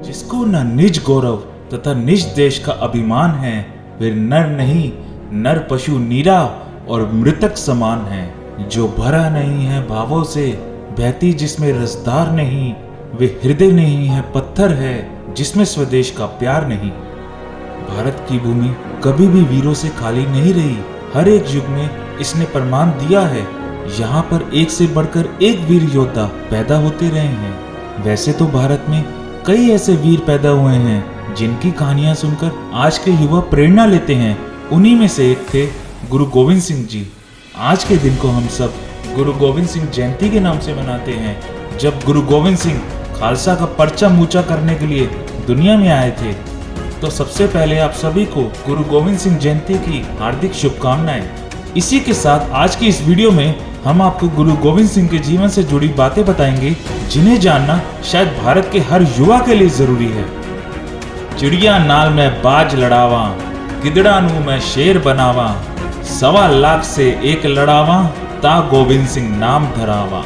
जिसको न निज गौरव तथा निज देश का अभिमान है, वे नर नहीं नर पशु नीरा और मृतक समान है। जो भरा नहीं है भावों से, बहती जिसमें रसदार नहीं, वे हृदय नहीं है पत्थर है जिसमें स्वदेश का प्यार नहीं। भारत की भूमि कभी भी वीरों से खाली नहीं रही। हर एक युग में इसने प्रमाण दिया है। यहाँ पर एक से बढ़कर एक वीर योद्धा पैदा होते रहे हैं। वैसे तो भारत में कई ऐसे वीर पैदा हुए हैं जिनकी कहानियां सुनकर आज के युवा प्रेरणा लेते हैं। उन्हीं में से एक थे गुरु गोविंद सिंह जी। आज के दिन को हम सब गुरु गोविंद सिंह जयंती के नाम से मनाते हैं। जब गुरु गोविंद सिंह खालसा का परचम ऊंचा करने के लिए दुनिया में आए थे, तो सबसे पहले आप सभी को गुरु गोविंद सिंह जयंती की हार्दिक शुभकामनाएं। इसी के साथ आज की इस वीडियो में हम आपको गुरु गोविंद सिंह के जीवन से जुड़ी बातें बताएंगे, जिन्हें जानना शायद भारत के हर युवा के लिए जरूरी है। चिड़िया नाल में बाज लड़ावा, गिदड़ा नू मैं शेर बनावा, 1.25 लाख से एक लड़ावा, ता गोविंद सिंह नाम धरावा।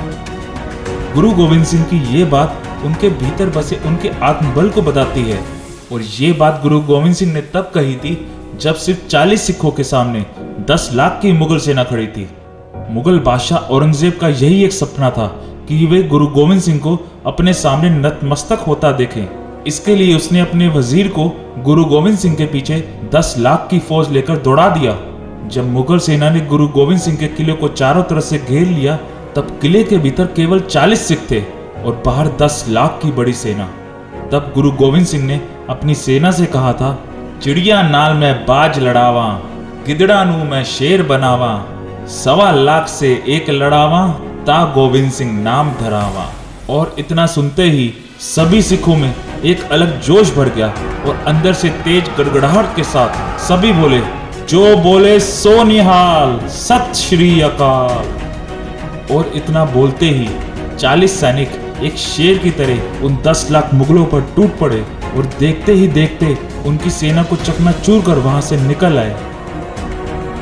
गुरु गोविंद सिंह की ये बात उनके भीतर बसे उनके आत्मबल को बताती है। और ये बात गुरु गोविंद सिंह ने तब कही थी जब सिर्फ 40 सिखों के सामने 10 लाख की मुगल सेना खड़ी थी। मुगल बादशाह औरंगजेब का यही एक सपना था कि वे गुरु गोविंद सिंह को अपने सामने नतमस्तक होता देखें। इसके लिए उसने अपने वजीर को गुरु गोविंद सिंह के पीछे 10 लाख की फौज लेकर दौड़ा दिया। जब मुगल सेना ने गुरु गोविंद सिंह के किले को चारों तरफ से घेर लिया, तब किले के भीतर केवल 40 सिख थे और बाहर 10 लाख की बड़ी सेना। तब गुरु गोविंद सिंह ने अपनी सेना से कहा था, चिड़िया नाल में बाज लड़ावा, गिदड़ा नू मैं शेर बनावा, 1.25 लाख से एक लड़ावा, ता गोविंद सिंह नाम धरावा। और इतना सुनते ही सभी सिखों में एक अलग जोश भर गया और अंदर से तेज गड़गड़ाहट के साथ सभी बोले, जो बोले सो निहाल, सत श्री अकाल। और इतना बोलते ही 40 सैनिक एक शेर की तरह उन 10 लाख मुगलों पर टूट पड़े और देखते ही देखते उनकी सेना को चकनाचूर कर वहां से निकल आए।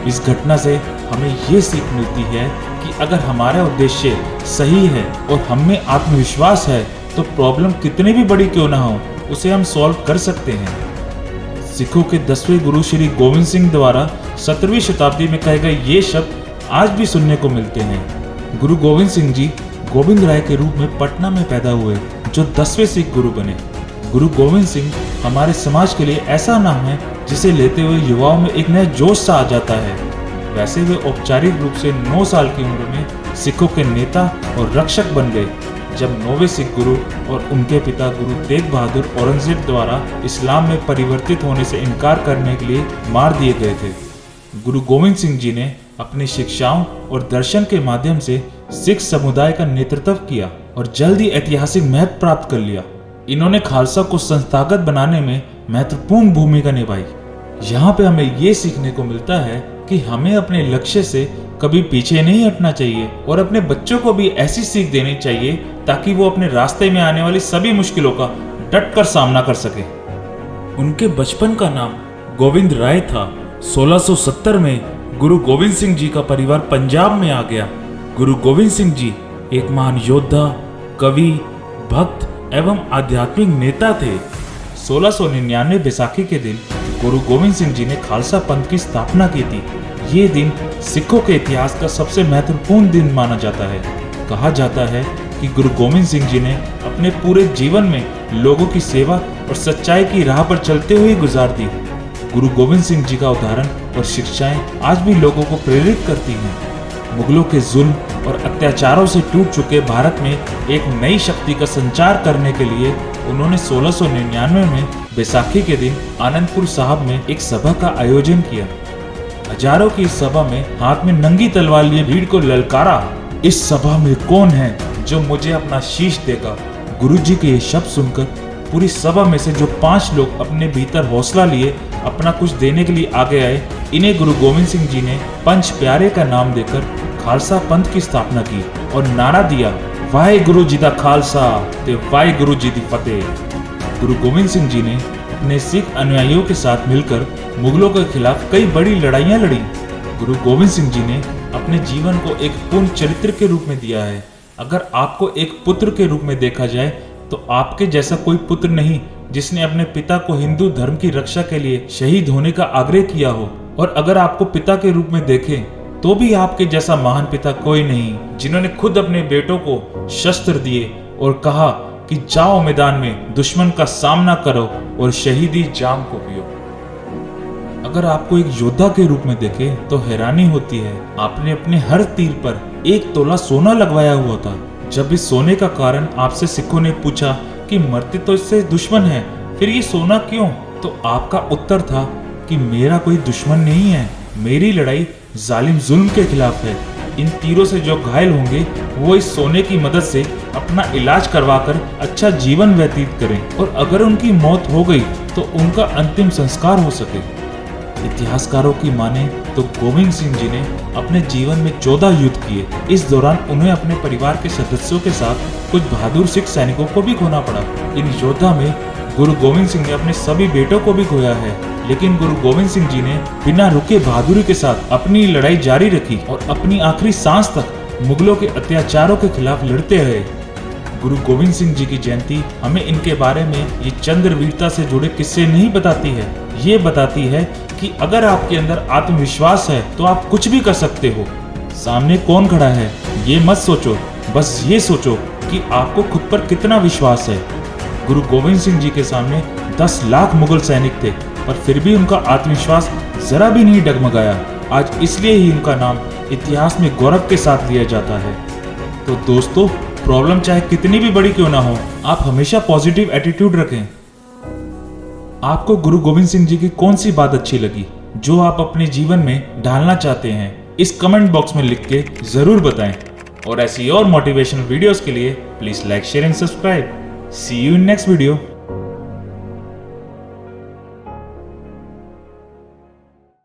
इस घटना से हमें ये सीख मिलती है कि अगर हमारा उद्देश्य सही है और हम में आत्मविश्वास है, तो प्रॉब्लम कितनी भी बड़ी क्यों ना हो, उसे हम सॉल्व कर सकते हैं। सिखों के 10वें गुरु श्री गोविंद सिंह द्वारा 17वीं शताब्दी में कहे गए ये शब्द आज भी सुनने को मिलते हैं। गुरु गोविंद सिंह जी गोविंद राय के रूप में पटना में पैदा हुए, जो 10वें सिख गुरु बने। गुरु गोविंद सिंह हमारे समाज के लिए ऐसा नाम है जिसे लेते हुए युवाओं में एक नया जोश सा आ जाता है। वैसे वे औपचारिक रूप से 9 साल की उम्र में सिखों के नेता और रक्षक बन गए, जब 9वें सिख गुरु और उनके पिता गुरु तेग बहादुर औरंगजेब द्वारा इस्लाम में परिवर्तित होने से इनकार करने के लिए मार दिए गए थे। गुरु गोविंद सिंह जी ने अपनी शिक्षाओं और दर्शन के माध्यम से सिख समुदाय का नेतृत्व किया और जल्द ही ऐतिहासिक महत्व प्राप्त कर लिया। इन्होंने खालसा को संस्थागत बनाने में महत्वपूर्ण भूमिका निभाई। यहाँ पे हमें ये सीखने को मिलता है कि हमें अपने लक्ष्य से कभी पीछे नहीं हटना चाहिए और अपने बच्चों को भी ऐसी सीख देनी चाहिए ताकि वो अपने रास्ते में आने वाली सभी मुश्किलों का डट कर सामना कर सके। उनके बचपन का नाम गोविंद राय था। 1670 में गुरु गोविंद सिंह जी का परिवार पंजाब में आ गया। गुरु गोविंद सिंह जी एक महान योद्धा, कवि, भक्त एवं आध्यात्मिक नेता थे। 1699 बैसाखी के दिन गुरु गोविंद सिंह जी ने खालसा पंथ की स्थापना की थी। ये दिन सिखों के इतिहास का सबसे महत्वपूर्ण दिन माना जाता है। कहा जाता है कि गुरु गोविंद सिंह जी ने अपने पूरे जीवन में लोगों की सेवा और सच्चाई की राह पर चलते हुए गुजार दी। गुरु गोविंद सिंह जी का उदाहरण और शिक्षाएं आज भी लोगों को प्रेरित करती हैं। मुगलों के जुल्म और अत्याचारों से टूट चुके भारत में एक नई शक्ति का संचार करने के लिए उन्होंने 1699 में बैसाखी के दिन आनंदपुर साहब में एक सभा का आयोजन किया। हजारों की इस सभा में हाथ में नंगी तलवार लिए भीड़ को ललकारा, इस सभा में कौन है जो मुझे अपना शीश देगा। गुरुजी के ये शब्द सुनकर पूरी सभा में से जो 5 लोग अपने भीतर हौसला लिए अपना कुछ देने के लिए आगे आए, इन्हें गुरु गोविंद सिंह जी ने पंच प्यारे का नाम देकर खालसा पंथ की स्थापना की और नारा दिया, वाहे गुरु जी दा खालसा ते वाहे गुरु जी दी फतेह। गुरु गोविंद सिंह जी ने अपने सिख अनुयायियों के साथ मिलकर मुगलों के खिलाफ कई बड़ी लड़ाइयां लड़ी। गुरु गोविंद सिंह जी ने अपने जीवन को एक पूर्ण चरित्र के रूप में दिया है। अगर आपको एक पुत्र के रूप में देखा जाए तो आपके जैसा कोई पुत्र नहीं, जिसने अपने पिता को हिंदू धर्म की रक्षा के लिए शहीद होने का आग्रह किया हो। और अगर आपको पिता के रूप में देखें तो भी आपके जैसा महान पिता कोई नहीं, जिन्होंने खुद अपने बेटों को शस्त्र दिए और कहा कि जाओ मैदान में दुश्मन का सामना करो और शहीदी जाम को पियो। अगर आपको एक योद्धा के रूप में देखे तो हैरानी होती है, आपने अपने हर तीर पर 1 तोला सोना लगवाया हुआ था। जब इस सोने का कारण आपसे सिखों ने पूछा कि मरते तो इससे दुश्मन है, फिर ये सोना क्यों, तो आपका उत्तर था कि मेरा कोई दुश्मन नहीं है, मेरी लड़ाई जालिम जुल्म के खिलाफ है। इन तीरों से जो घायल होंगे वो इस सोने की मदद से अपना इलाज करवाकर अच्छा जीवन व्यतीत करें, और अगर उनकी मौत हो गई तो उनका अंतिम संस्कार हो सके। इतिहासकारों की माने तो गोविंद सिंह जी ने अपने जीवन में 14 युद्ध किए। इस दौरान उन्हें अपने परिवार के सदस्यों के साथ कुछ बहादुर सिख सैनिकों को भी खोना पड़ा। इन योद्धा में गुरु गोविंद सिंह ने अपने सभी बेटों को भी खोया है, लेकिन गुरु गोविंद सिंह जी ने बिना रुके बहादुरी के साथ अपनी लड़ाई जारी रखी और अपनी आखिरी सांस तक मुगलों के अत्याचारों के खिलाफ लड़ते रहे। गुरु गोविंद सिंह जी की जयंती हमें इनके बारे में ये चंद्रवीरता से जुड़े किस्से नहीं बताती है, ये बताती है कि अगर आपके अंदर आत्मविश्वास है तो आप कुछ भी कर सकते हो। सामने कौन खड़ा है ये मत सोचो, बस ये सोचो कि आपको खुद पर कितना विश्वास है। गुरु गोविंद सिंह जी के सामने 10 लाख मुगल सैनिक थे, पर फिर भी उनका आत्मविश्वास जरा भी नहीं डगमगाया। आज इसलिए ही उनका नाम इतिहास में गौरव के साथ लिया जाता है। तो दोस्तों, प्रॉब्लम चाहे कितनी भी बड़ी क्यों ना हो, आप हमेशा पॉजिटिव एटीट्यूड रखें। आपको गुरु गोविंद सिंह जी की कौन सी बात अच्छी लगी जो आप अपने जीवन में ढालना चाहते हैं, इस कमेंट बॉक्स में लिख के जरूर बताएं। और ऐसी और मोटिवेशनल वीडियोस के लिए please like, share and subscribe. See you in next video.